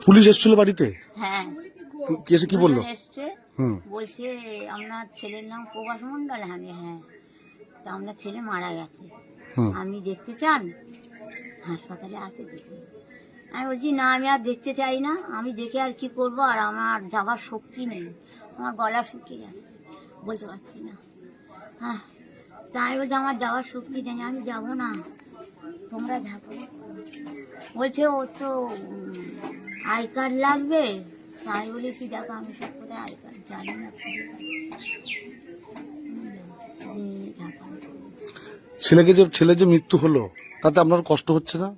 Police এসেছিল বাড়িতে? হ্যাঁ, এসে কি বললো? এসছে, হুম বলছে আপনার ছেলের নাম প্রভাস মণ্ডল। আমি হ্যাঁ, তা আপনার ছেলে মারা গেছে, হুম। আপনি দেখতে চান? হাসপাতালে আছে, দেখুন। আমি বলছি না, আমি আর দেখতে চাই না, আমি দেখে আর কি করবো, আর আমার যাবার শক্তি নেই, আমার গলা শুকিয়ে যাচ্ছে, বলতে পারছি না। হ্যাঁ, তাই বলছে আমার যাওয়ার শক্তি নেই, আমি যাবো না, তোমরা থাকো। বলছে ও তো আই কার্ড লাগবে। তাই বলেছি দেখো আমি তো কোথায় আই কার্ড জানি না। ছেলে যে মৃত্যু হলো তাতে আপনার কষ্ট হচ্ছে না?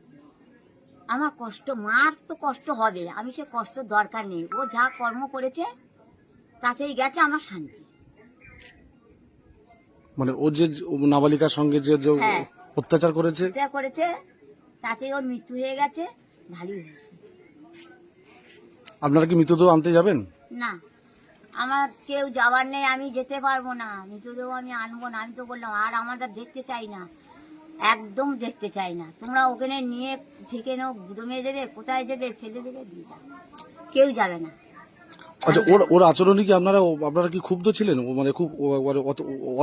আমার কষ্ট, মার তো কষ্ট হবে, আমি সে কষ্ট দরকার নেই, ও যা কর্ম করেছে তাতেই গেছে, আমার শান্তি। মানে ও যে নাবালিকার সঙ্গে যে হ্যাঁ, অত্যাচার করেছে, যা করেছে তাতেই ওর মৃত্যু হয়ে গেছে, ভালোই হয়েছে। আপনারা কি মৃতদেহ আনতে যাবেন? না, আমার কেউ যাওয়ার নেই, আমি যেতে পারবো না, মৃতদেহ আমি আনবো না। আমি তো বললাম আর আমাদের দেখতে চাই না, একদম দেখতে চাই না। তোমরা ওখানে নিয়ে থেকে নাও, গুদমে দেবে, কোথায় দেবে, ফেলে দেবে, দিয়ে যাবে, কেউ যাবে না। আচ্ছা, ওর আচরণে কি আপনারা কি ক্ষুব্ধ ছিলেন? মানে খুব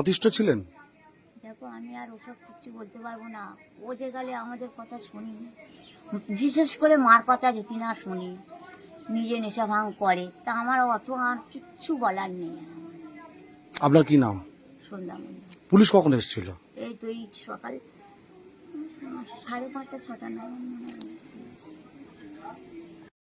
অতিষ্ঠ ছিলেন? দেখো আমি আর ওসব কিছু বলতে পারবো না, ও যে গেলে আমাদের কথা শুনি, বিশেষ করে মার কথা যদি না শুনি, নিজে নেশা ভাঙ করে, তা আমার অত আর কিচ্ছু বলার নেই। আপনার কি নাম? সন্ধ্যা মন্ডল। পুলিশ কখন এসেছিল? এই তো এই সকাল 5:30 6টা নাগাদ মনে হয়।